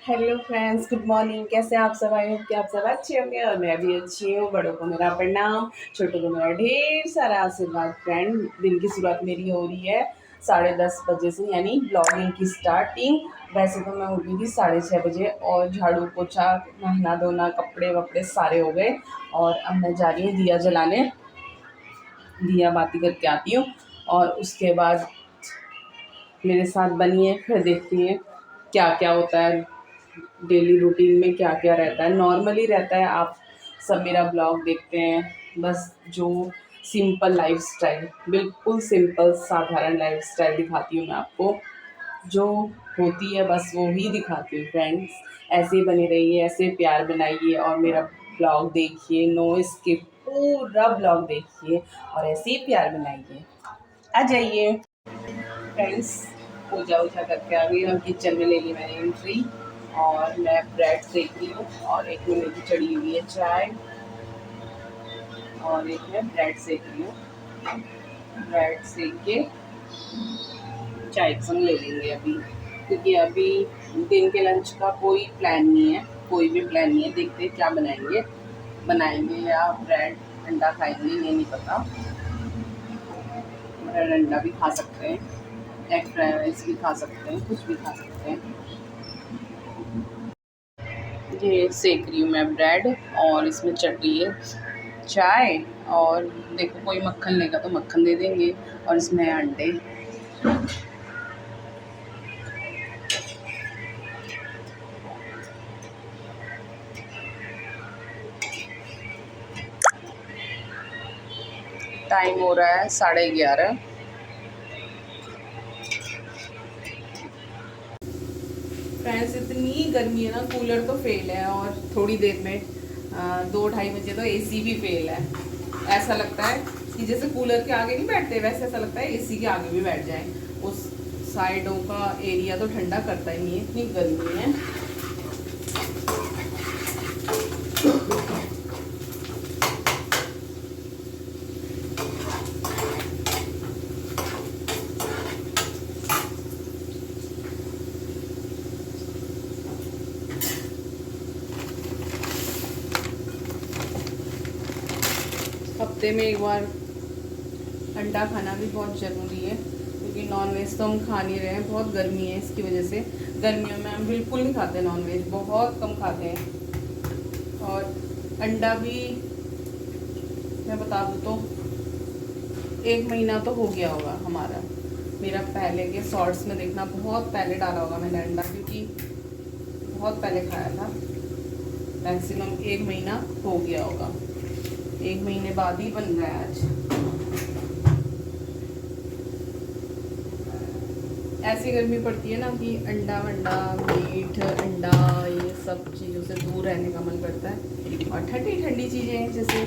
Hello friends, good morning. कैसे हैं आप सब? आई होप कि आप सब अच्छे होंगे और मैं भी अच्छी हूँ। बड़ों को मेरा प्रणाम, छोटों को मेरा ढेर सारा आशीर्वाद। फ्रेंड, दिन की शुरुआत मेरी हो रही है 10:30 बजे से, यानी ब्लॉगिंग की स्टार्टिंग। वैसे तो मैं उठी थी 6:30 बजे और झाड़ू पोछा, नहाना धोना, कपड़े वपड़े सारे हो गए। और अब मैं जा रही हूँ दिया जलाने, दिया बाती करके आती हूँ। और उसके बाद मेरे साथ बनिए, फिर देखती हैं क्या क्या होता है डेली रूटीन में, क्या क्या रहता है। नॉर्मली रहता है, आप सब मेरा ब्लॉग देखते हैं, बस जो सिंपल लाइफस्टाइल, बिल्कुल सिंपल साधारण लाइफस्टाइल दिखाती हूँ मैं आपको। जो होती है बस वो ही दिखाती हूँ। फ्रेंड्स, ऐसे ही बने रहिए, ऐसे प्यार बनाइए और मेरा ब्लॉग देखिए, नो स्किप पूरा ब्लॉग देखिए और ऐसे ही प्यार बनाइए। आ जाइए फ्रेंड्स। पूजा वूजा करके आ गई और किचन में ले ली मैंने एंट्री। और मैं ब्रेड सेक रही हूँ और एक में मेरी चढ़ी हुई है चाय और एक में ब्रेड सेक रही हूँ। ब्रेड सेक के चाय के संग ले लेंगे अभी, क्योंकि अभी दिन के लंच का कोई प्लान नहीं है, कोई भी प्लान नहीं है। देखते हैं क्या बनाएंगे या ब्रेड अंडा खाएंगे, ये नहीं पता। ब्रेड अंडा भी खा सकते हैं, एग फ्राइड राइस भी खा सकते हैं, कुछ भी खा सकते हैं। ये सेक रही हूँ मैं ब्रेड और इसमें चल रही है चाय। और देखो, कोई मक्खन लेगा तो मक्खन दे देंगे और इसमें है अंडे। टाइम हो रहा है 11:30। फ्रेंड्स, इतनी गर्मी है ना, कूलर तो फेल है और थोड़ी देर में 2-2:30 बजे तो एसी भी फेल है। ऐसा लगता है कि जैसे कूलर के आगे नहीं बैठते, वैसे ऐसा लगता है एसी के आगे भी बैठ जाएं। उस साइडों का एरिया तो ठंडा करता ही नहीं है, इतनी गर्मी है। हफ्ते में एक बार अंडा खाना भी बहुत ज़रूरी है, क्योंकि नॉनवेज तो हम खा नहीं रहे हैं, बहुत गर्मी है इसकी वजह से। गर्मियों में हम बिल्कुल नहीं खाते नॉनवेज, बहुत कम खाते हैं। और अंडा भी मैं बता दूँ तो 1 महीना तो हो गया होगा हमारा। मेरा पहले के शॉर्ट्स में देखना, बहुत पहले डाला होगा मैंने अंडा, क्योंकि बहुत पहले खाया था। मैक्सिमम 1 महीना हो गया होगा, 1 महीने बाद ही बन रहा है आज। ऐसी गर्मी पड़ती है ना कि अंडा वंडा, मीट, अंडा, ये सब चीज़ों से दूर रहने का मन करता है। और ठंडी ठंडी चीज़ें जैसे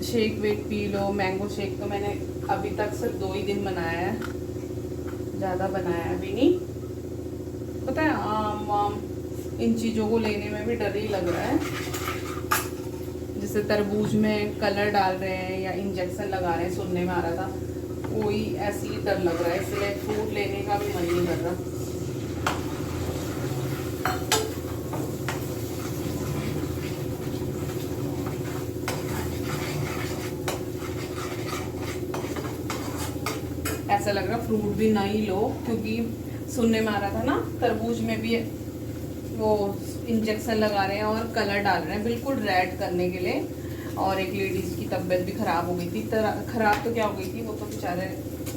शेक वेक पी लो। मैंगो शेक तो मैंने अभी तक सिर्फ 2 ही दिन बनाया है, ज़्यादा बनाया भी नहीं। पता है, आम वाम इन चीज़ों को लेने में भी डर ही लग रहा है। जैसे तरबूज में कलर डाल रहे हैं या इंजेक्शन लगा रहे हैं, सुनने में आ रहा था, कोई ऐसी ही डर लग रहा है, इसलिए फ्रूट लेने का भी मन नहीं कर रहा। ऐसा लग रहा फ्रूट भी ना ही लो, क्योंकि सुनने में आ रहा था ना तरबूज में भी वो इंजेक्शन लगा रहे हैं और कलर डाल रहे हैं बिल्कुल रेड करने के लिए। और एक लेडीज की तबीयत भी खराब हो गई थी। खराब तो क्या हो गई थी, वो तो बेचारे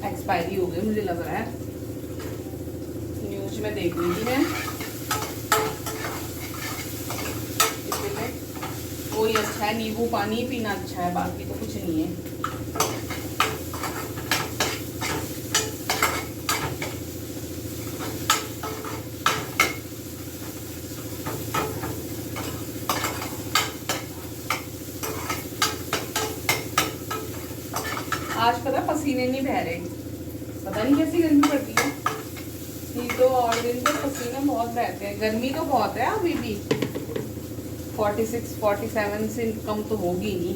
एक्सपायरी हो गए, मुझे लग रहा है, न्यूज में देख रही थी मैं। इसलिए वही अच्छा है, नींबू पानी ही पीना अच्छा है, बाकी तो कुछ नहीं है। आज पता पसीने नहीं बह रहे, पता नहीं कैसी गर्मी पड़ती है। नहीं तो और दिन तो पसीने बहुत बहते हैं। गर्मी तो बहुत है अभी भी, 46-47 से कम तो होगी नहीं।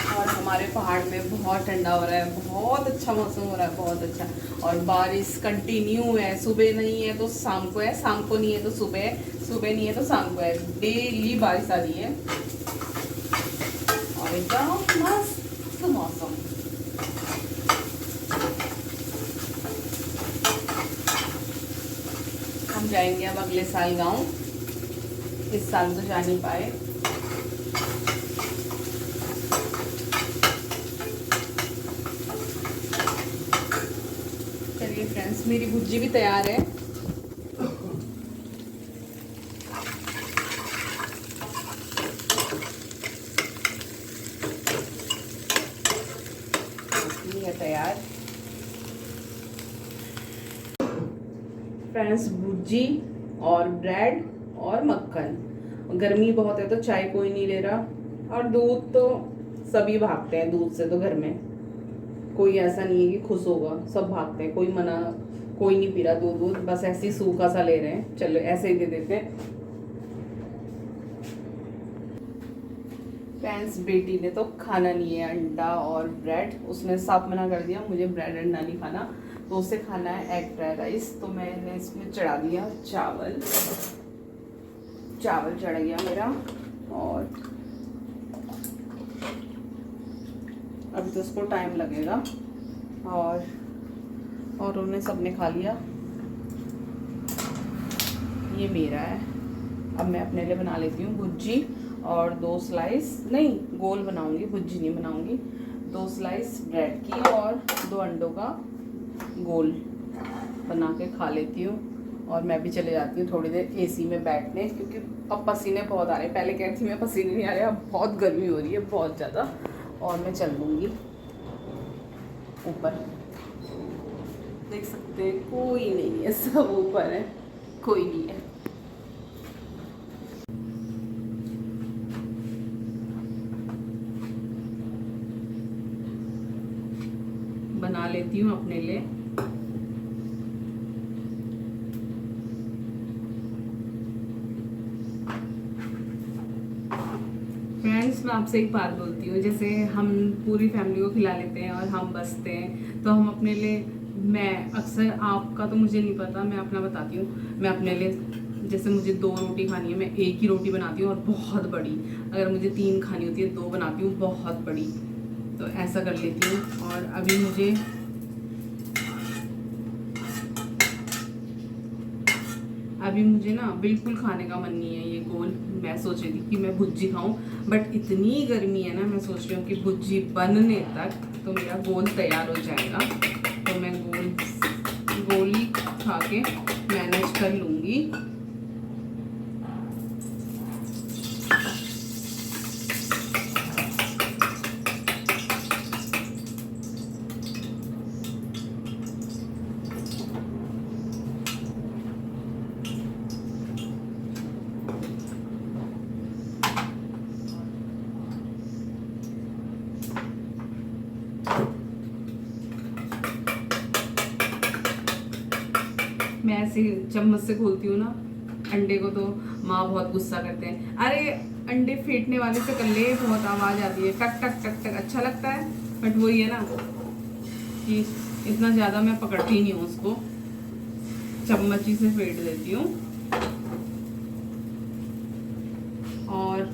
और हमारे पहाड़ में बहुत ठंडा हो रहा है, बहुत अच्छा मौसम हो रहा है, बहुत अच्छा। और बारिश कंटिन्यू है, सुबह नहीं है तो शाम को है, शाम को नहीं है तो सुबह है, सुबह नहीं है तो शाम को है, डेली बारिश आ रही है और एकदम मस्त मौसम। हम जाएंगे अब अगले साल गाँव, इस साल तो जा नहीं पाए। चलिए फ्रेंड्स, मेरी भुर्जी भी तैयार है। है तैयार फ्रेंड्स, भुर्जी और ब्रेड और मक्खन। गर्मी बहुत है तो चाय कोई नहीं ले रहा, और दूध तो सभी भागते हैं, दूध से तो घर में कोई ऐसा नहीं है कि खुश होगा, सब भागते हैं, कोई नहीं पी रहा दूध, बस ऐसे ही सूखा सा ले रहे हैं, चलो ऐसे ही दे देते हैं। फ्रेंड्स, बेटी ने तो खाना नहीं है अंडा और ब्रेड, उसने साफ मना कर दिया, मुझे ब्रेड अंडा नहीं खाना, तो उसे खाना है एग फ्राइड राइस। तो मैंने इसमें चढ़ा दिया चावल चढ़ गया मेरा, और अभी तो उसको टाइम लगेगा। और उन्हें सबने खा लिया, ये मेरा है। अब मैं अपने लिए बना लेती हूँ भुर्जी, और 2 स्लाइस नहीं, गोल बनाऊंगी, भुर्जी नहीं बनाऊंगी, 2 स्लाइस ब्रेड की और 2 अंडों का गोल बना के खा लेती हूँ। और मैं भी चले जाती हूँ थोड़ी देर एसी में बैठने, क्योंकि अब पसीने बहुत आ रहे हैं। पहले कहती थी मैं पसीने नहीं आ रहे, अब बहुत गर्मी हो रही है, बहुत ज़्यादा। और मैं चल लूँगी ऊपर, देख सकते हैं कोई नहीं है, सब ऊपर है, कोई नहीं है। बना लेती हूँ अपने लिए। फ्रेंड्स, मैं आपसे एक बात बोलती हूँ, जैसे हम पूरी फैमिली को खिला लेते हैं और हम बचते हैं, तो हम अपने लिए, मैं अक्सर, आपका तो मुझे नहीं पता, मैं अपना बताती हूँ, मैं अपने लिए, जैसे मुझे 2 रोटी खानी है, मैं 1 ही रोटी बनाती हूँ और बहुत बड़ी। अगर मुझे 3 खानी होती है 2 बनाती हूँ बहुत बड़ी, तो ऐसा कर लेती हूँ। और अभी मुझे ना बिल्कुल खाने का मन नहीं है ये गोल। मैं सोच रही थी कि मैं भुर्जी खाऊं, बट इतनी गर्मी है ना, मैं सोच रही हूँ कि भुर्जी बनने तक तो मेरा गोल तैयार हो जाएगा, तो मैं गोल ही खा के मैनेज कर लूँगी। मैं ऐसे चम्मच से खोलती हूँ ना अंडे को, तो माँ बहुत गुस्सा करते हैं, अरे अंडे फेंटने वाले से कर ले, बहुत आवाज़ आती है, टक टक टक टक, अच्छा लगता है, बट वही है ना कि इतना ज़्यादा मैं पकड़ती नहीं हूँ उसको, चम्मच ही से फेंट देती हूँ। और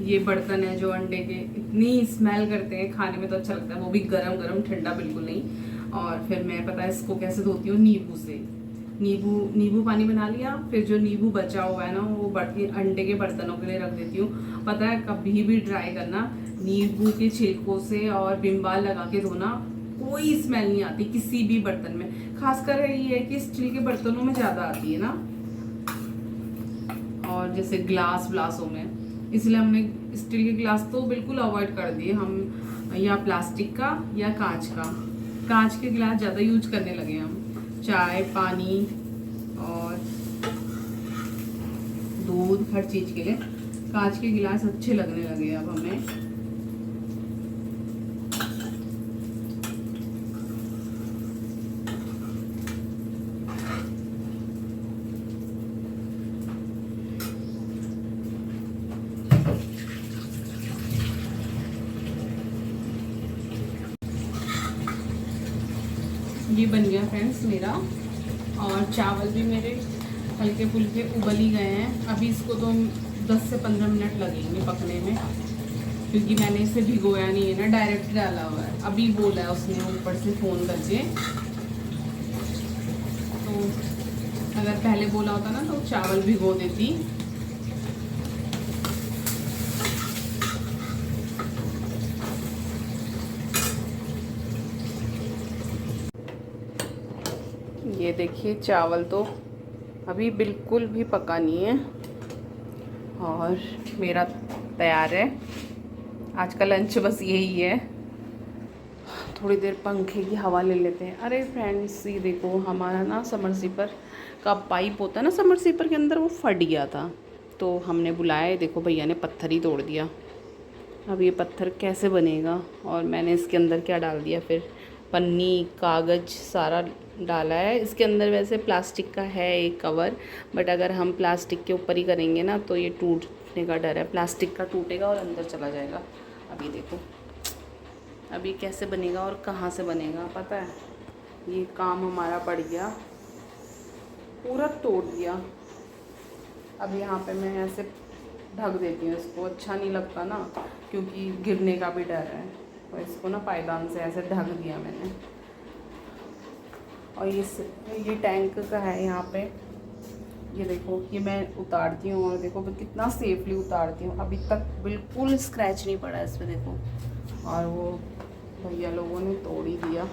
ये बर्तन है जो अंडे के इतनी स्मेल करते हैं, खाने में तो अच्छा लगता है, वो भी गरम गरम, ठंडा बिल्कुल नहीं। और फिर मैं, पता है इसको कैसे धोती हूँ, नींबू से, नींबू पानी बना लिया, फिर जो नींबू बचा हुआ है ना, वो अंडे के बर्तनों के लिए रख देती हूँ। पता है, कभी भी ट्राई करना, नींबू के छिलकों से और विम बार लगा के धोना, कोई स्मेल नहीं आती किसी भी बर्तन में। खासकर ये है कि स्टील के बर्तनों में ज़्यादा आती है ना, और जैसे ग्लासों में, इसलिए हमने स्टील के ग्लास तो बिल्कुल अवॉइड कर दिए हम, या प्लास्टिक का या कांच के गिलास ज़्यादा यूज करने लगे हम, चाय, पानी और दूध, हर चीज़ के लिए कांच के गिलास अच्छे लगने लगे अब हमें। ये बन गया फ्रेंड्स मेरा, और चावल भी मेरे हल्के फुल्के उबल ही गए हैं। अभी इसको तो 10 से 15 मिनट लगेंगे पकने में, क्योंकि मैंने इसे भिगोया नहीं है ना, डायरेक्ट डाला हुआ है। अभी बोला है उसने ऊपर से फ़ोन करके, तो अगर पहले बोला होता ना तो चावल भिगो देती। ये देखिए चावल तो अभी बिल्कुल भी पका नहीं है और मेरा तैयार है। आज का लंच बस यही है। थोड़ी देर पंखे की हवा ले लेते हैं। अरे फ्रेंड्स ये देखो, हमारा ना समरसीपर का पाइप होता है ना समरसीपर के अंदर, वो फट गया था, तो हमने बुलाया। देखो भैया ने पत्थर ही तोड़ दिया। अब ये पत्थर कैसे बनेगा, और मैंने इसके अंदर क्या डाल दिया फिर, पन्नी कागज़ सारा डाला है इसके अंदर। वैसे प्लास्टिक का है एक कवर, बट अगर हम प्लास्टिक के ऊपर ही करेंगे ना तो ये टूटने का डर है। प्लास्टिक का टूटेगा और अंदर चला जाएगा। अभी देखो अभी कैसे बनेगा और कहाँ से बनेगा, पता है। ये काम हमारा पड़ गया, पूरा तोड़ दिया। अब यहाँ पे मैं ऐसे ढक देती हूँ इसको, अच्छा नहीं लगता ना, क्योंकि गिरने का भी डर है। तो इसको ना पायदान से ऐसे ढक दिया मैंने। और ये टैंक का है यहाँ पे। ये देखो, ये मैं उतारती हूँ और देखो मैं कितना सेफली उतारती हूँ। अभी तक बिल्कुल स्क्रैच नहीं पड़ा इस पर, देखो। और वो भैया लोगों ने तोड़ ही दिया।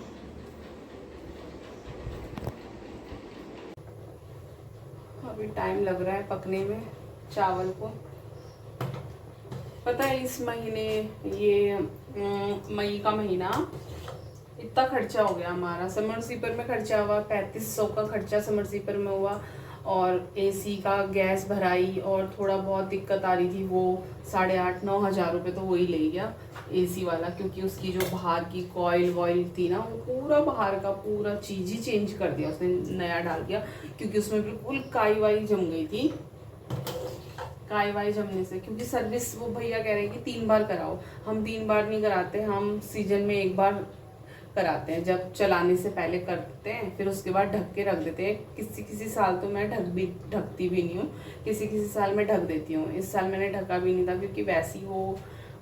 अभी टाइम लग रहा है पकने में चावल को। पता है इस महीने, ये मई का महीना, इतना खर्चा हो गया हमारा। समरसीपर में खर्चा हुआ 3500 का खर्चा समरसीपर में हुआ, और एसी का गैस भराई, और थोड़ा बहुत दिक्कत आ रही थी, वो 8,500-9 हज़ार रुपये तो वही ले गया एसी वाला, क्योंकि उसकी जो बाहर की कॉइल वॉइल थी ना, वो पूरा बाहर का पूरा चीज़ ही चेंज कर दिया उसने, नया डाल दिया। क्योंकि उसमें बिल्कुल काई वाई जम गई थी। काई वाई जमने से, क्योंकि सर्विस वो भैया कह रहे हैं कि 3 बार कराओ। हम 3 बार नहीं कराते, हम सीजन में 1 बार कराते हैं, जब चलाने से पहले करते हैं, फिर उसके बाद ढक के रख देते हैं। किसी किसी साल तो मैं ढकती भी नहीं हूँ, किसी किसी साल मैं ढक देती हूँ। इस साल मैंने ढका भी नहीं था, क्योंकि वैसे ही वो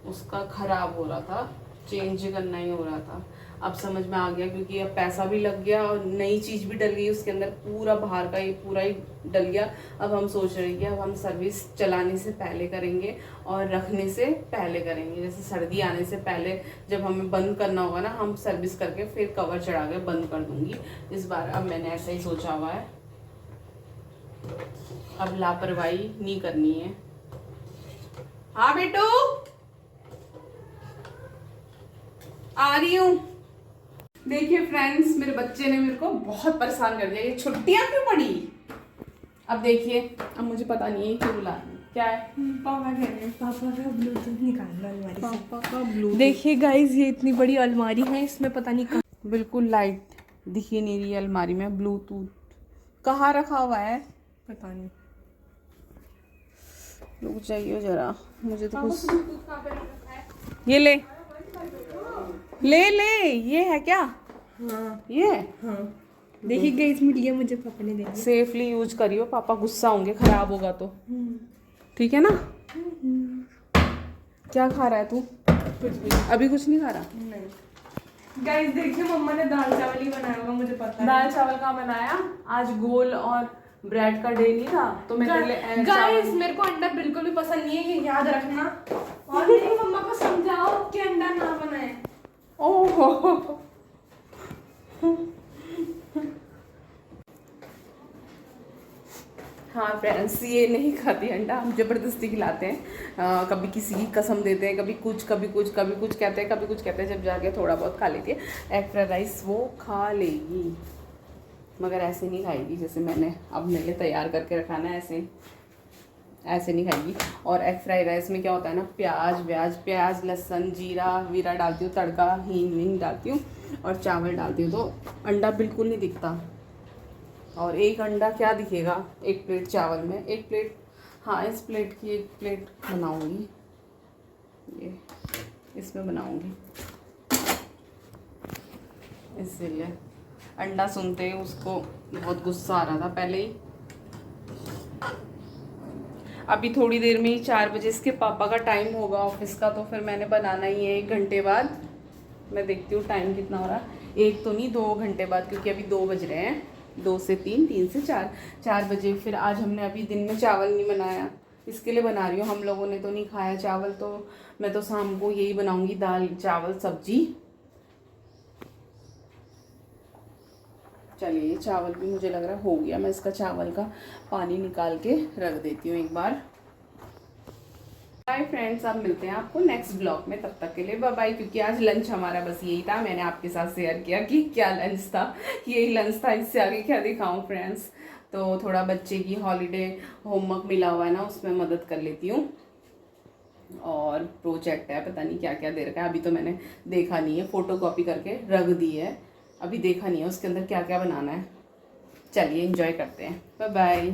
उसका ख़राब हो रहा था, चेंज करना ही हो रहा था। अब समझ में आ गया, क्योंकि अब पैसा भी लग गया और नई चीज़ भी डल गई उसके अंदर, पूरा बाहर का ये पूरा ही डल गया। अब हम सोच रहे हैं कि अब हम सर्विस चलाने से पहले करेंगे और रखने से पहले करेंगे। जैसे सर्दी आने से पहले जब हमें बंद करना होगा ना, हम सर्विस करके फिर कवर चढ़ा के बंद कर दूंगी इस बार। अब मैंने ऐसा ही सोचा हुआ है, अब लापरवाही नहीं करनी है। हाँ बेटू आ रही हूँ। देखिए फ्रेंड्स, मेरे बच्चे ने मेरे को बहुत परेशान कर दिया। ये छुट्टियां क्यों पड़ी? अब देखिए, अब मुझे पता नहीं है क्यों बुला रही है। क्या है? पापा कह रहे हैं पापा का ब्लूटूथ निकालना अलमारी से। पापा का ब्लूटूथ। देखिए गाइस, ये इतनी बड़ी अलमारी है, इसमें पता नहीं कहाँ, बिल्कुल लाइट दिख ही नहीं रही है अलमारी में। ब्लूटूथ कहाँ रखा हुआ है पता नहीं। रुक जाइए जरा, मुझे तो कुछ। ये ले ले ले, ये है क्या? हाँ ये हाँ, देखिए गाइस मिल गया मुझे, पापा ने दे दिया। सेफली यूज करियो, पापा गुस्सा होंगे खराब होगा तो। ठीक है ना? क्या खा रहा है तू? कुछ भी अभी कुछ नहीं खा रहा? नहीं। गाइस देखिए, मम्मा ने दाल चावल ही बनाया होगा, मुझे पता है। दाल चावल का बनाया आज, गोल और ब्रेड का डे नहीं था, तो मेरे लिए गाइस मेरे को अंडा बिल्कुल भी पसंद नहीं है, ये याद रखना। और मेरी मम्मा को समझाओ कि अंडा ना बनाए। ओहो हाँ फ्रेंड्स, ये नहीं खाती अंडा, हम ज़बरदस्ती खिलाते हैं। कभी किसी की कसम देते हैं, कभी कुछ कभी कुछ कभी कुछ कहते हैं, कभी कुछ कहते हैं। जब जाके थोड़ा बहुत खा लेती है। एग फ्राइड राइस वो खा लेगी, मगर ऐसे नहीं खाएगी जैसे मैंने अब मेरे लिए तैयार करके रखा ना, ऐसे नहीं खाएगी। और एग फ्राइड राइस में क्या होता है ना, प्याज लहसुन जीरा वीरा डालती हूँ, तड़का हींग वींग डालती हूँ और चावल डालती हूँ, तो अंडा बिल्कुल नहीं दिखता। और एक अंडा क्या दिखेगा एक प्लेट चावल में? एक प्लेट, हाँ इस प्लेट की एक प्लेट बनाऊँगी, ये इसमें बनाऊँगी इसलिए। अंडा सुनते ही उसको बहुत गुस्सा आ रहा था पहले ही। अभी थोड़ी देर में ही 4 बजे इसके पापा का टाइम होगा ऑफिस का, तो फिर मैंने बनाना ही है 1 घंटे बाद। मैं देखती हूँ टाइम कितना हो रहा है, 1 तो नहीं 2 घंटे बाद, क्योंकि अभी 2 बज रहे हैं। 2 से 3, 3 से 4, 4 बजे। फिर आज हमने अभी दिन में चावल नहीं बनाया, इसके लिए बना रही हूँ। हम लोगों ने तो नहीं खाया चावल, तो मैं तो शाम को यही बनाऊँगी, दाल चावल सब्जी। चलिए चावल भी मुझे लग रहा हो गया, मैं इसका चावल का पानी निकाल के रख देती हूँ एक बार। बाय फ्रेंड्स, अब मिलते हैं आपको नेक्स्ट ब्लॉग में, तब तक के लिए बाय बाय। क्योंकि आज लंच हमारा बस यही था, मैंने आपके साथ शेयर किया कि क्या लंच था, यही लंच था, इससे आगे क्या दिखाऊं फ्रेंड्स। तो थोड़ा बच्चे की हॉलीडे होमवर्क मिला हुआ है ना, उसमें मदद कर लेती हूँ। और प्रोजेक्ट है, पता नहीं क्या क्या दे रखा है, अभी तो मैंने देखा नहीं है, फ़ोटो कॉपी करके रख दी है, अभी देखा नहीं है उसके अंदर क्या क्या बनाना है। चलिए एंजॉय करते हैं, बाय बाय।